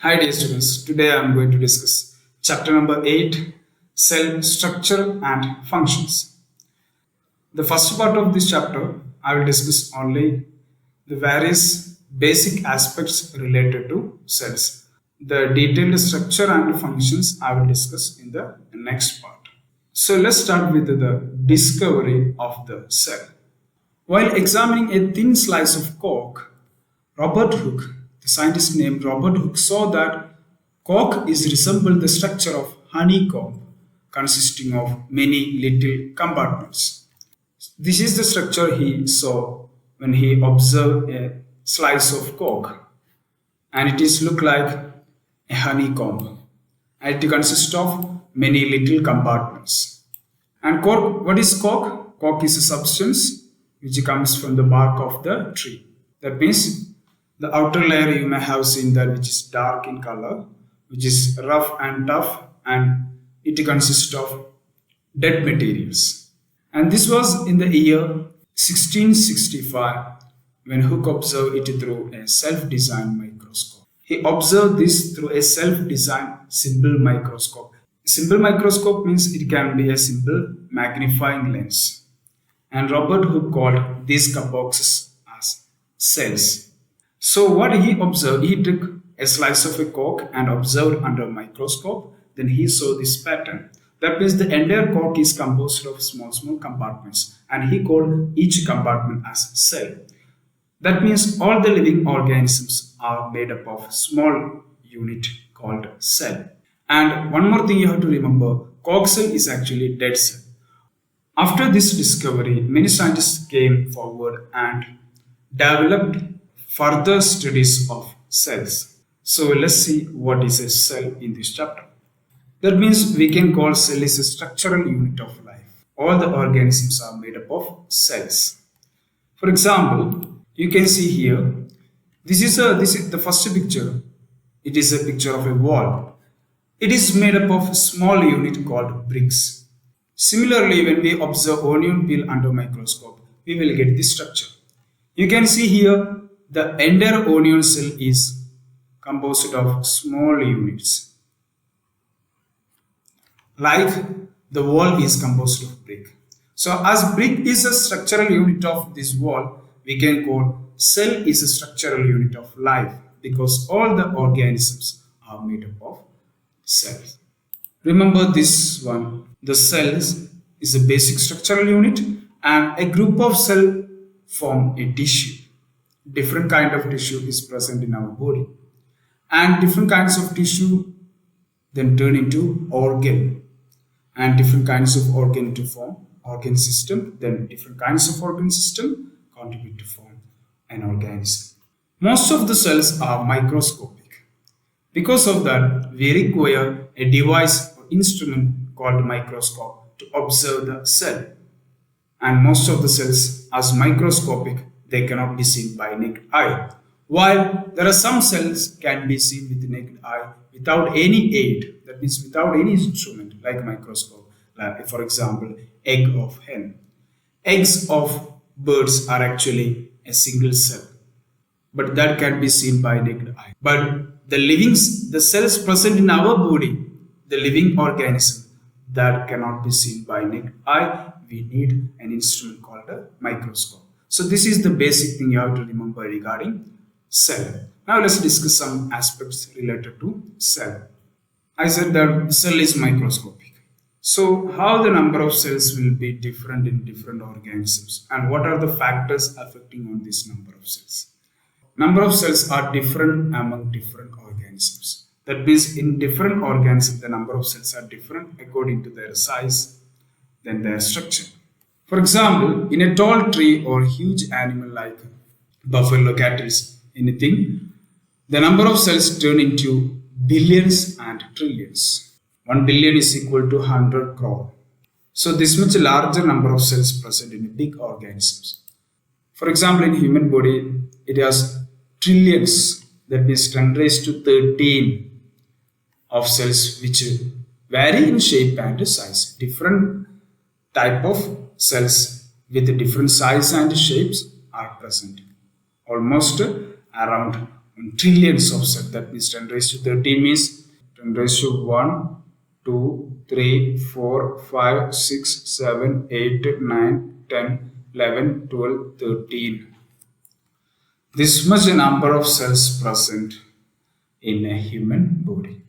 Hi dear students, today I am going to discuss chapter number 8, cell structure and functions. The first part of this chapter I will discuss only the various basic aspects related to cells. The detailed structure and functions I will discuss in the next part. So let's start with the discovery of the cell. While examining a thin slice of cork, Robert Hooke, the scientist named Robert Hooke, saw that cork is resembled the structure of honeycomb, consisting of many little compartments. This is the structure he saw when he observed a slice of cork, and it is look like a honeycomb, and it consists of many little compartments. And cork, what is cork? Cork is a substance which comes from the bark of the tree. That means the outer layer you may have seen that which is dark in color, which is rough and tough, and it consists of dead materials. And this was in the year 1665 when Hooke observed it through a self-designed microscope. He observed this through a self-designed simple microscope. Simple microscope means it can be a simple magnifying lens. And Robert Hooke called these boxes as cells. So what he observed, he took a slice of a cork and observed under a microscope. Then he saw this pattern. That means the entire cork is composed of small compartments, and he called each compartment as cell. That means all the living organisms are made up of small unit called cell. And one more thing you have to remember, cork cell is actually dead cell. After this discovery, many scientists came forward and developed further studies of cells. So let's see what is a cell in this chapter. That means we can call cell is a structural unit of life. All the organisms are made up of cells. For example, you can see here, this is the first picture. It is a picture of a wall. It is made up of a small unit called bricks. Similarly, when we observe onion peel under microscope, we will get this structure. You can see here the entire onion cell is composed of small units. Like the wall is composed of brick. So as brick is a structural unit of this wall, we can call cell is a structural unit of life because all the organisms are made up of cells. Remember this one, the cells is a basic structural unit and a group of cells form a tissue. Different kind of tissue is present in our body, and different kinds of tissue then turn into organ, and different kinds of organ to form organ system, then different kinds of organ system contribute to form an organism. Most of the cells are microscopic. Because of that, we require a device or instrument called microscope to observe the cell. And most of the cells as microscopic, they cannot be seen by naked eye. While there are some cells can be seen with the naked eye without any aid, that means without any instrument like microscope, like for example, egg of hen. Eggs of birds are actually a single cell, but that can be seen by naked eye. But the cells present in our body, the living organism, that cannot be seen by naked eye. We need an instrument called a microscope. So this is the basic thing you have to remember regarding cell. Now let's discuss some aspects related to cell. I said that cell is microscopic. So how the number of cells will be different in different organisms, and what are the factors affecting on this number of cells? Number of cells are different among different organisms. That means in different organisms the number of cells are different according to their size, then their structure. For example, in a tall tree or huge animal like buffalo, cattle, anything, the number of cells turn into billions and trillions. 1 billion is equal to 100 crore. So this much larger number of cells present in big organisms. For example, in human body, it has trillions, that means 10 raised to 13 of cells which vary in shape and size. Different type of cells with different size and shapes are present. Almost around trillions of cells. That means 10 raised to 13 means 10 raised to 1, 2, 3, 4, 5, 6, 7, 8, 9, 10, 11, 12, 13. This much number of cells present in a human body.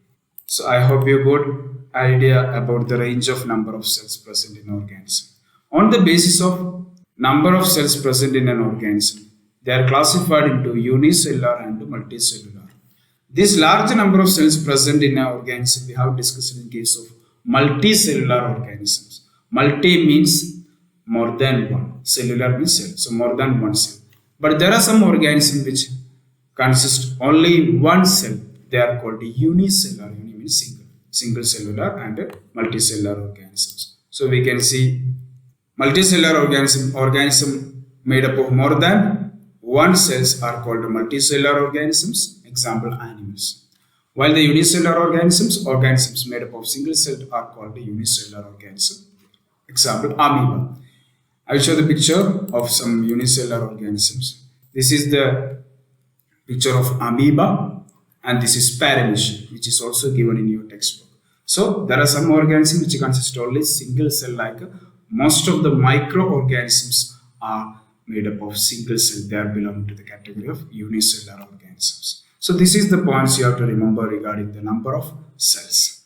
So I hope you got idea about the range of number of cells present in organism. On the basis of number of cells present in an organism, they are classified into unicellular and multicellular. This large number of cells present in an organism we have discussed in case of multicellular organisms. Multi means more than one. Cellular means cell. So more than one cell. But there are some organisms which consist only one cell. They are called unicellular. Uni means single cellular and multicellular organisms. So we can see multicellular organism made up of more than one cells are called multicellular organisms. Example, animals. While the unicellular organisms made up of single cell are called unicellular organism. Example, amoeba. I will show the picture of some unicellular organisms. This is the picture of amoeba and this is paramecia, which is also given in your textbook. So there are some organisms which consist only single cell, like most of the microorganisms are made up of single cell. They are belonging to the category of unicellular organisms. So this is the points you have to remember regarding the number of cells.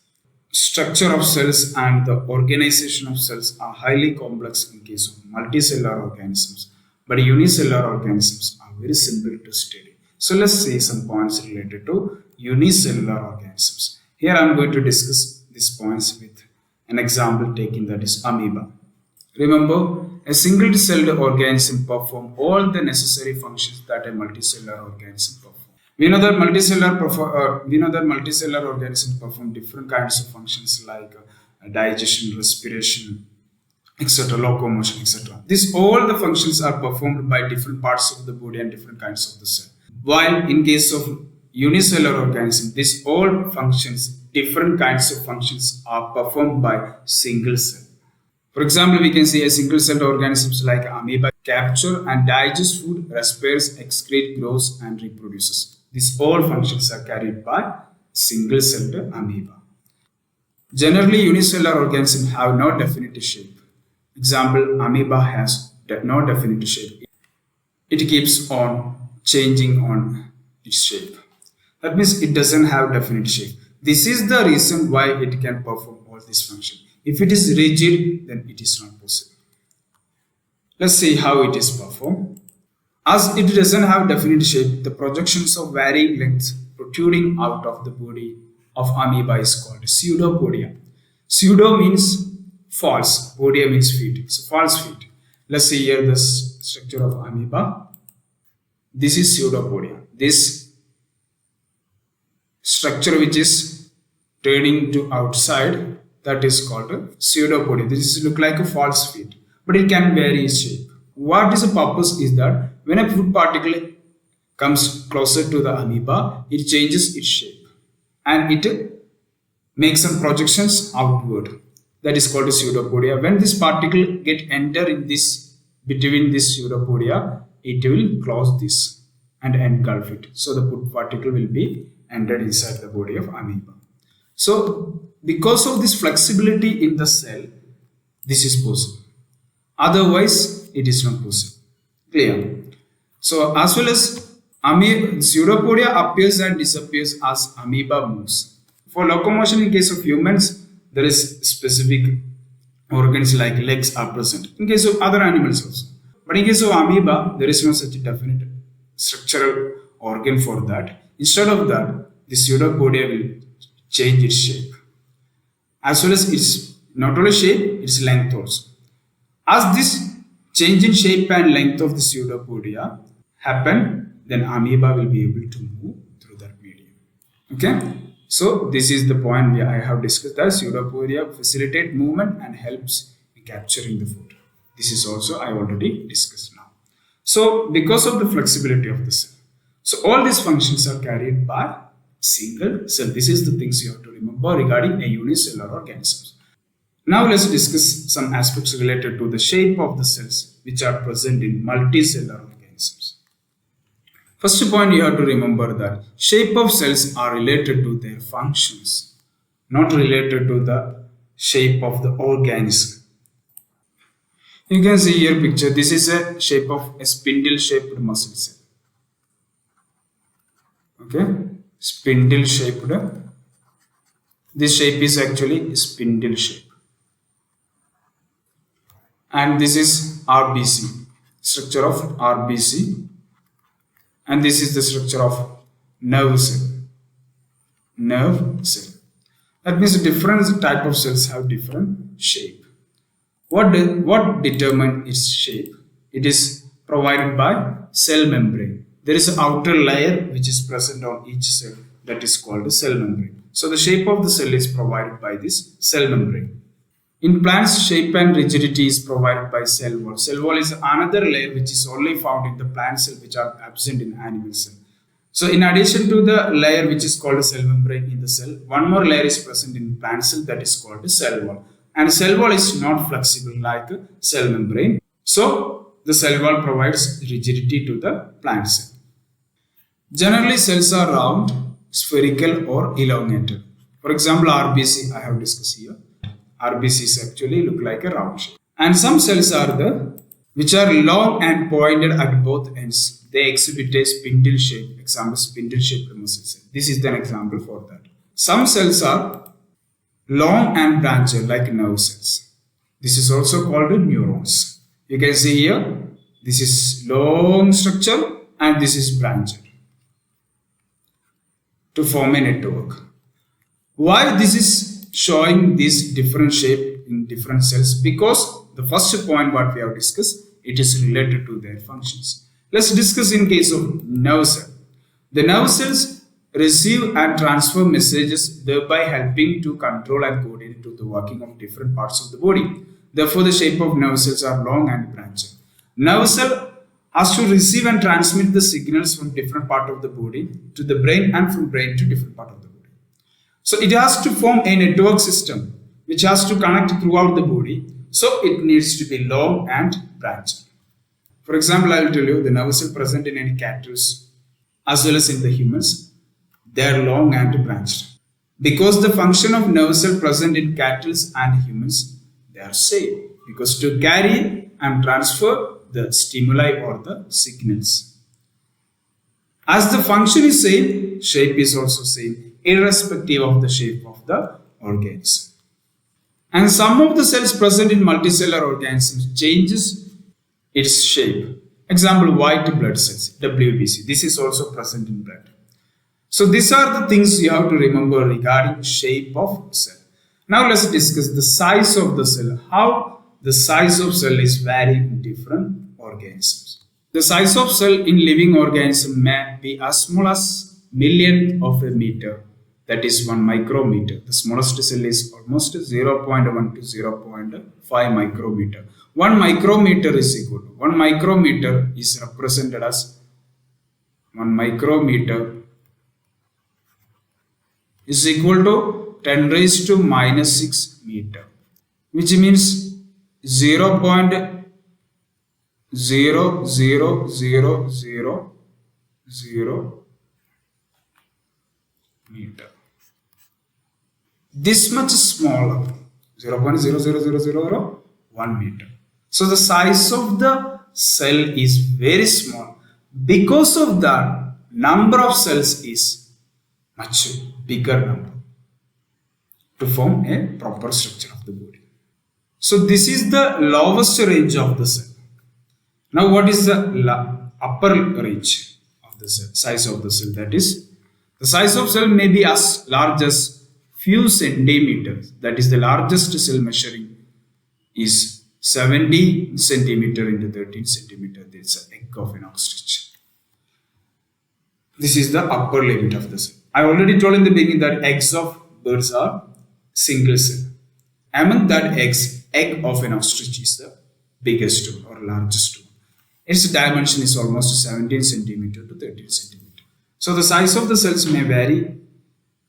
Structure of cells and the organization of cells are highly complex in case of multicellular organisms, but unicellular organisms are very simple to study. So let's see some points related to unicellular organisms. Here I am going to discuss these points with an example taken, that is amoeba. Remember, a single-celled organism performs all the necessary functions that a multicellular organism performs. We know that multicellular organisms perform different kinds of functions like digestion, respiration, etc., locomotion, etc. These all the functions are performed by different parts of the body and different kinds of the cell. While in case of unicellular organism, these all functions, different kinds of functions are performed by single cell. For example, we can see a single-celled organisms like amoeba capture and digest food, respires, excrete, grows, and reproduces. These all functions are carried by single-celled amoeba. Generally, unicellular organisms have no definite shape. Example, amoeba has no definite shape. It keeps on changing on its shape. That means it doesn't have definite shape. This is the reason why it can perform all these functions. If it is rigid, then it is not possible. Let's see how it is performed. As it doesn't have definite shape, the projections of varying lengths protruding out of the body of amoeba is called pseudopodia. Pseudo means false, podia means feet. So false feet. Let's see here the structure of amoeba. This is pseudopodia. This structure which is turning to outside, that is called a pseudopodia. This look like a false feet, but it can vary its shape. What is the purpose is that when a food particle comes closer to the amoeba, it changes its shape and it makes some projections outward. That is called a pseudopodia. When this particle enter in this between this pseudopodia, it will close this and engulf it. So the food particle will be entered inside the body of amoeba. So because of this flexibility in the cell, this is possible. Otherwise, it is not possible. Clear? So as well as pseudopodia appears and disappears as amoeba moves. For locomotion in case of humans, there is specific organs like legs are present. In case of other animals also. But in case of amoeba, there is no such a definite structural organ for that. Instead of that, the pseudopodia will change its shape. As well as its not only shape, its length also. As this change in shape and length of the pseudopodia happen, then amoeba will be able to move through that medium. Okay? So this is the point I have discussed, that pseudopodia facilitate movement and helps in capturing the food. This is also I already discussed now. So because of the flexibility of the cell, so all these functions are carried by single cell. This is the things you have to remember regarding a unicellular organism. Now let's discuss some aspects related to the shape of the cells which are present in multicellular organisms. First point you have to remember that shape of cells are related to their functions, not related to the shape of the organism. You can see here picture. This is a shape of a spindle shaped muscle cell. Okay, spindle shaped. This shape is actually spindle shape, and this is RBC, structure of RBC, and this is the structure of nerve cell. Nerve cell. That means different type of cells have different shape. What determines its shape? It is provided by cell membrane. There is an outer layer which is present on each cell, that is called a cell membrane. So the shape of the cell is provided by this cell membrane. In plants, shape and rigidity is provided by cell wall. Cell wall is another layer which is only found in the plant cell, which are absent in animal cell. So in addition to the layer which is called a cell membrane in the cell, one more layer is present in plant cell, that is called a cell wall. And cell wall is not flexible like a cell membrane. So the cell wall provides rigidity to the plant cell. Generally, cells are round, spherical or elongated. For example, RBC I have discussed here. RBCs actually look like a round shape. And some cells are the which are long and pointed at both ends. They exhibit a spindle shape. Example, spindle shaped muscle cell. This is an example for that. Some cells are long and branched like nerve cells. This is also called neurons. You can see here, this is long structure and this is branched to form a network. Why this is showing this different shape in different cells? Because the first point what we have discussed, it is related to their functions. Let's discuss in case of nerve cell. The nerve cells receive and transfer messages, thereby helping to control and coordinate to the working of different parts of the body. Therefore, the shape of nerve cells are long and branched. Nerve cell has to receive and transmit the signals from different part of the body to the brain and from brain to different part of the body. So it has to form a network system which has to connect throughout the body. So it needs to be long and branched. For example, I will tell you the nerve cell present in any cattle as well as in the humans, they are long and branched. Because the function of nerve cell present in cattle and humans, they are same. Because to carry and transfer the stimuli or the signals. As the function is same, shape is also same, irrespective of the shape of the organism. And some of the cells present in multicellular organisms changes its shape. Example, white blood cells, WBC. This is also present in blood. So these are the things you have to remember regarding shape of cell. Now let's discuss the size of the cell. How the size of cell is varying in different organisms. The size of cell in living organism may be as small as millionth of a meter, that is 1 micrometer. The smallest cell is almost 0.1 to 0.5 micrometer. 1 micrometer is equal to 1 micrometer is represented as 1 micrometer is equal to 10 raised to minus 6 meter, which means 0.00000 meter. This much smaller, 0.00001 meter. So the size of the cell is very small. Because of that, number of cells is much bigger number to form a proper structure of the body. So this is the lowest range of the cell. Now what is the upper range of the cell, size of the cell? That is, the size of cell may be as large as few centimeters. That is, the largest cell measuring is 70 centimeter into 13 centimeter. There is an egg of an ostrich. This is the upper limit of the cell. I already told in the beginning that eggs of birds are single cell. Among that eggs, egg of an ostrich is the biggest one or largest one. Its dimension is almost 17 centimeter to 13 centimeter. So the size of the cells may vary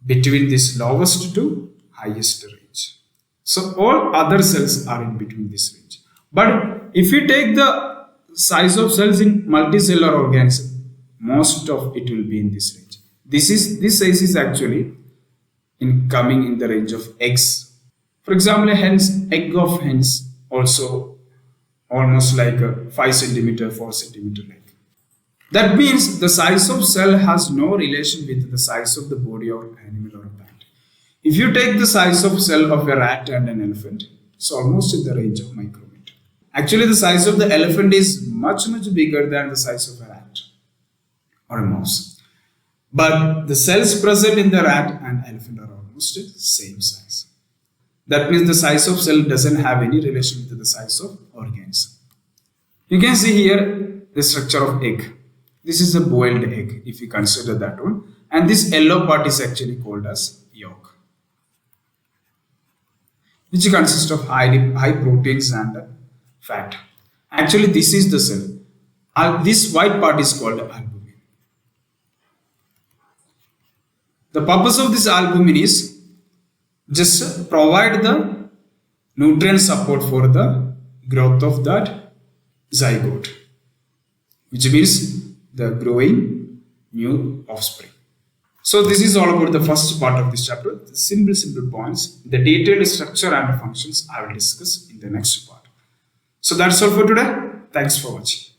between this lowest to highest range. So all other cells are in between this range. But if you take the size of cells in multicellular organism, most of it will be in this range. This size is actually in coming in the range of eggs. For example, a hen's egg of hens also almost like a 5 centimeter, 4 centimeter like. That means the size of cell has no relation with the size of the body of animal or a plant. If you take the size of cell of a rat and an elephant, it's almost in the range of micrometer. Actually, the size of the elephant is much bigger than the size of a rat or a mouse. But the cells present in the rat and elephant are almost the same size. That means the size of cell doesn't have any relation with the size of organism. You can see here the structure of egg. This is a boiled egg if you consider that one. And this yellow part is actually called as yolk, which consists of high proteins and fat. Actually, this is the cell. This white part is called albumin. The purpose of this albumin is just provide the nutrient support for the growth of that zygote, which means the growing new offspring. So this is all about the first part of this chapter, the simple points. The detailed structure and functions I will discuss in the next part. So that's all for today. Thanks for watching.